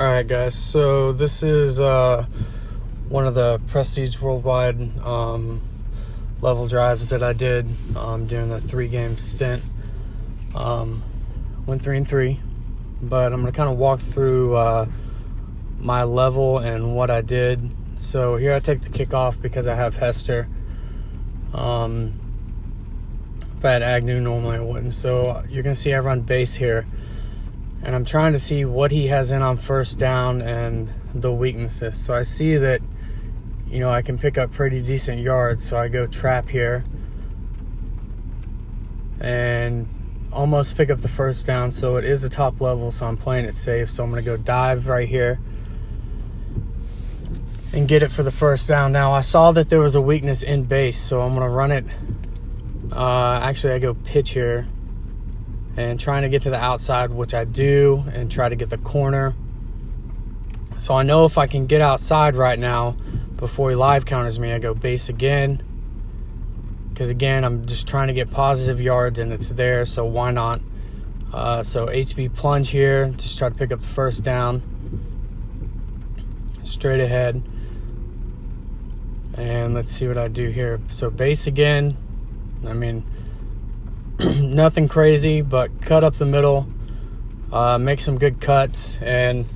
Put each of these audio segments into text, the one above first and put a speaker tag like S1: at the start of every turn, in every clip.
S1: Alright guys, so this is one of the Prestige Worldwide level drives that I did during the 3-game stint. Went 3-3, but I'm going to kind of walk through my level and what I did. So here I take the kickoff because I have Hester. If I had Agnew, normally I wouldn't. So you're going to see I run base here. And I'm trying to see what he has in on first down and the weaknesses. So I see that, I can pick up pretty decent yards. So I go trap here and almost pick up the first down. So it is a top level, so I'm playing it safe. So I'm going to go dive right here and get it for the first down. Now, I saw that there was a weakness in base, so I'm going to run it. Actually, I go pitch here and trying to get to the outside, which I do, and try to get the corner. So I know if I can get outside right now before he live counters me, I go base again. Because again, I'm just trying to get positive yards and it's there, so why not? So HB plunge here, just try to pick up the first down. Straight ahead. And let's see what I do here. So base again. Nothing crazy, but cut up the middle, make some good cuts, and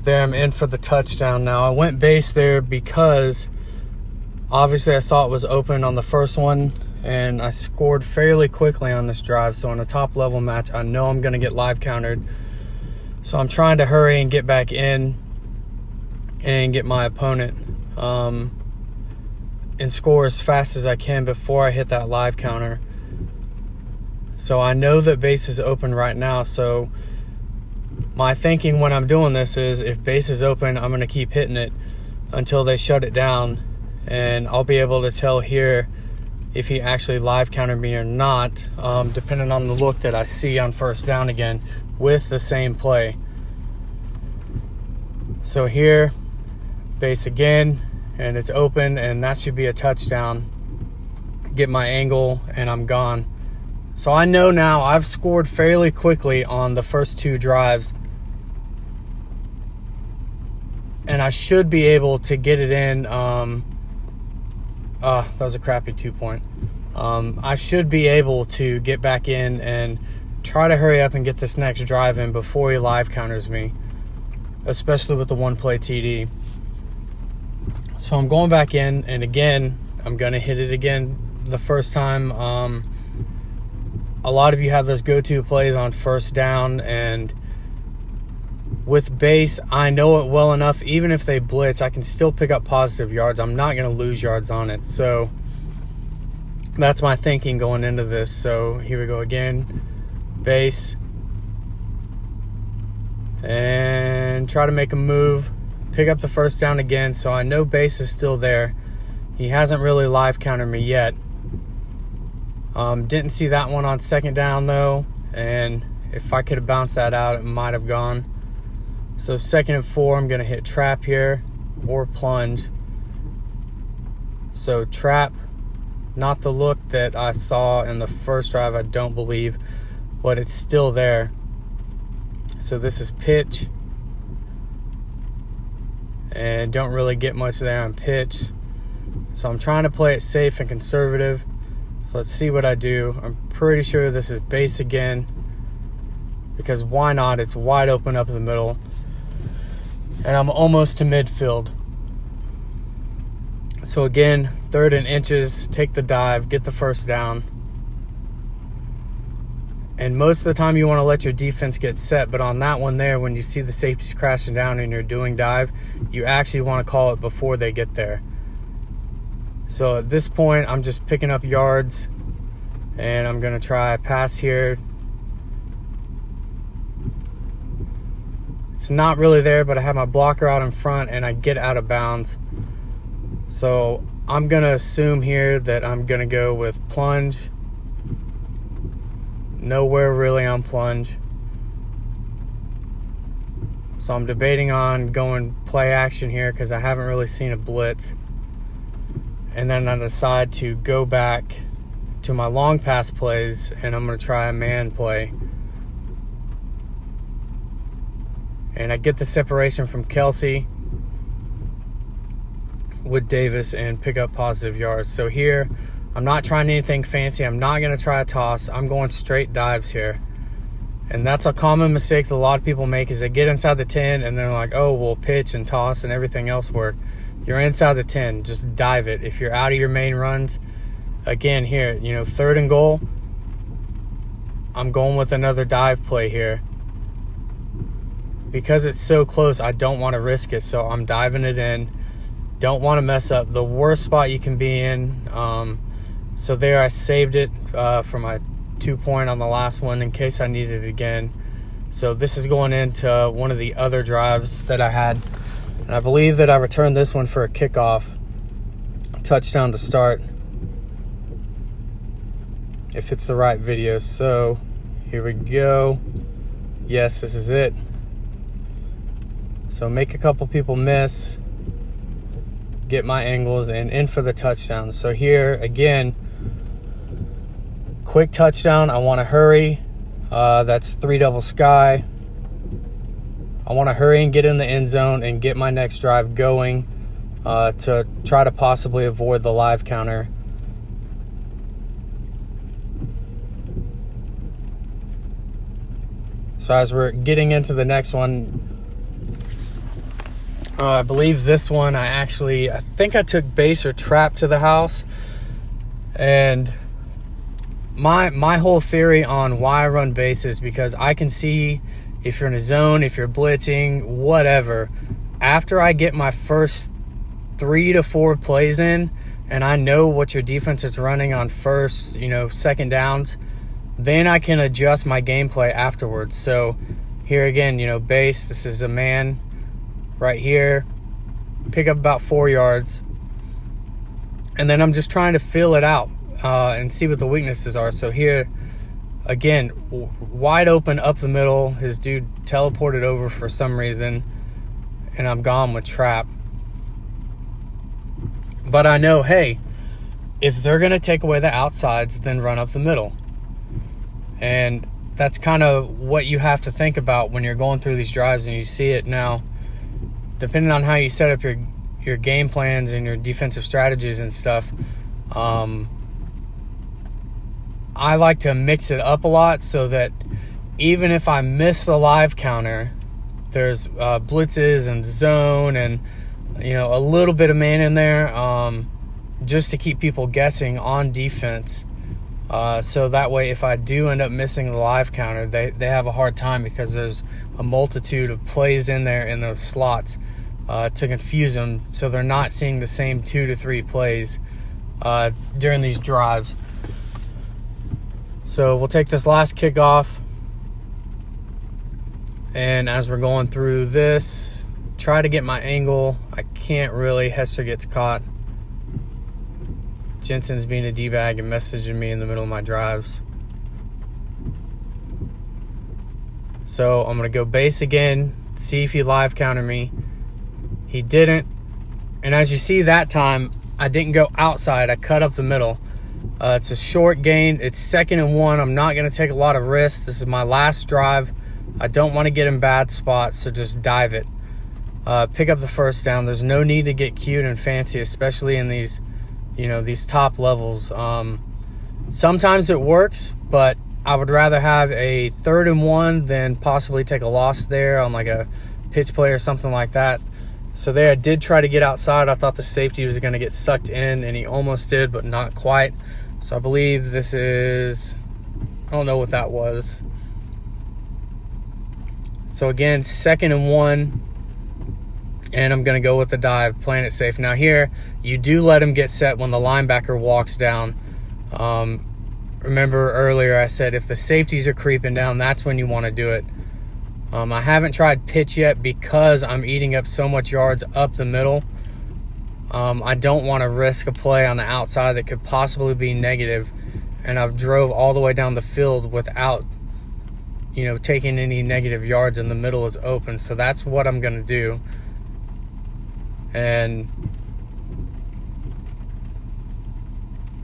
S1: there I'm in for the touchdown. Now I went base there because obviously I saw it was open on the first one, and I scored fairly quickly on this drive. So in a top level match, I know I'm going to get live countered, so I'm trying to hurry and get back in and get my opponent and score as fast as I can before I hit that live counter. So I know that base is open right now, so my thinking when I'm doing this is if base is open, I'm going to keep hitting it until they shut it down, and I'll be able to tell here if he actually live countered me or not, depending on the look that I see on first down again with the same play. So here, base again, and it's open, and that should be a touchdown. Get my angle, and I'm gone. So I know now I've scored fairly quickly on the first 2 drives, and I should be able to get it in. That was a crappy 2-point. I should be able to get back in and try to hurry up and get this next drive in before he live counters me, especially with the 1-play TD. So I'm going back in, and again, I'm going to hit it again the first time. A lot of you have those go-to plays on first down, and with base, I know it well enough. Even if they blitz, I can still pick up positive yards. I'm not going to lose yards on it. So that's my thinking going into this. So here we go again. Base. And try to make a move. Pick up the first down again. So I know base is still there. He hasn't really live countered me yet. Didn't see that one on second down though, and if I could have bounced that out, it might have gone. So 2nd and 4, I'm going to hit trap here or plunge. So trap, not the look that I saw in the first drive, I don't believe, but it's still there. So this is pitch, and don't really get much there on pitch. So I'm trying to play it safe and conservative. So let's see what I do. I'm pretty sure this is base again, because why not? It's wide open up the middle, and I'm almost to midfield. So again, 3rd and inches, take the dive, get the first down. And most of the time you want to let your defense get set, but on that one there, when you see the safeties crashing down and you're doing dive, you actually want to call it before they get there. So at this point, I'm just picking up yards, and I'm going to try a pass here. It's not really there, but I have my blocker out in front, and I get out of bounds. So I'm going to assume here that I'm going to go with plunge. Nowhere really on plunge. So I'm debating on going play action here because I haven't really seen a blitz. And then I decide to go back to my long pass plays, and I'm going to try a man play. and I get the separation from Kelsey with Davis and pick up positive yards. So here, I'm not trying anything fancy. I'm not going to try a toss. I'm going straight dives here. And that's a common mistake that a lot of people make, is they get inside the 10 and they're like, oh, we'll pitch and toss and everything else work. You're inside the 10. Just dive it. If you're out of your main runs, again, here, 3rd and goal, I'm going with another dive play here. Because it's so close, I don't want to risk it, so I'm diving it in. Don't want to mess up the worst spot you can be in. So there, I saved it for my 2-point on the last one in case I need it again. So this is going into one of the other drives that I had. And I believe that I returned this one for a kickoff. Touchdown to start. If it's the right video. So here we go. Yes, this is it. So make a couple people miss. Get my angles and in for the touchdown. So here, again, quick touchdown. I want to hurry. That's 3 double sky. I want to hurry and get in the end zone and get my next drive going to try to possibly avoid the live counter. So as we're getting into the next one, I believe this one I think I took base or trap to the house. And my whole theory on why I run base is because I can see if you're in a zone, if you're blitzing, whatever. After I get my first 3 to 4 plays in, and I know what your defense is running on first, 2nd downs, then I can adjust my gameplay afterwards. So here again, base, this is a man right here, pick up about 4 yards, and then I'm just trying to feel it out and see what the weaknesses are. So here again, wide open up the middle, his dude teleported over for some reason, and I'm gone with trap. But I know, hey, if they're going to take away the outsides, then run up the middle. And that's kind of what you have to think about when you're going through these drives and you see it now. Depending on how you set up your game plans and your defensive strategies and stuff, I like to mix it up a lot so that even if I miss the live counter, there's blitzes and zone and a little bit of man in there, just to keep people guessing on defense. So that way, if I do end up missing the live counter, they have a hard time because there's a multitude of plays in there in those slots to confuse them, so they're not seeing the same 2 to 3 plays during these drives. So we'll take this last kickoff, and as we're going through this, try to get my angle. I can't really. Hester gets caught. Jensen's being a D-bag and messaging me in the middle of my drives. So I'm going to go base again, see if he live countered me. He didn't. And as you see that time, I didn't go outside. I cut up the middle. It's a short gain. It's 2nd and 1. I'm not going to take a lot of risks. This is my last drive. I don't want to get in bad spots, so just dive it. Pick up the first down. There's no need to get cute and fancy, especially in these top levels. Sometimes it works, but I would rather have a 3rd and 1 than possibly take a loss there on like a pitch play or something like that. So there, I did try to get outside. I thought the safety was going to get sucked in, and he almost did, but not quite. So I believe this is, I don't know what that was. So again, 2nd and 1. And I'm going to go with the dive, playing it safe. Now here, you do let him get set when the linebacker walks down. Remember earlier I said if the safeties are creeping down, that's when you want to do it. I haven't tried pitch yet because I'm eating up so much yards up the middle. I don't want to risk a play on the outside that could possibly be negative. And I've drove all the way down the field without, taking any negative yards, and the middle is open. So that's what I'm going to do. And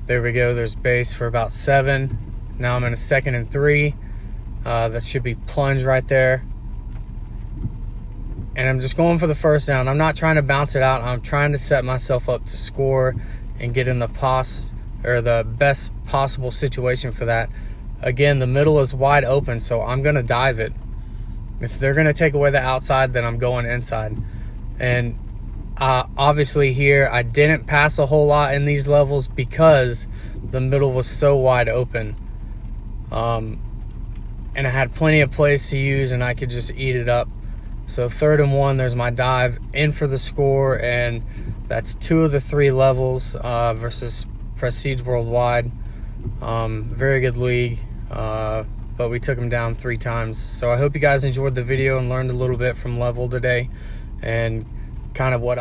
S1: there we go. There's base for about 7. Now I'm in a 2nd and 3. That should be plunge right there. and I'm just going for the first down. I'm not trying to bounce it out. I'm trying to set myself up to score and get in the best possible situation for that. Again, the middle is wide open, so I'm going to dive it. If they're going to take away the outside, then I'm going inside. And obviously here, I didn't pass a whole lot in these levels because the middle was so wide open. And I had plenty of plays to use, and I could just eat it up. So 3rd and 1, there's my dive in for the score, and that's 2 of the 3 levels versus Prestige Worldwide. Very good league, but we took them down 3 times. So I hope you guys enjoyed the video and learned a little bit from level today and kind of what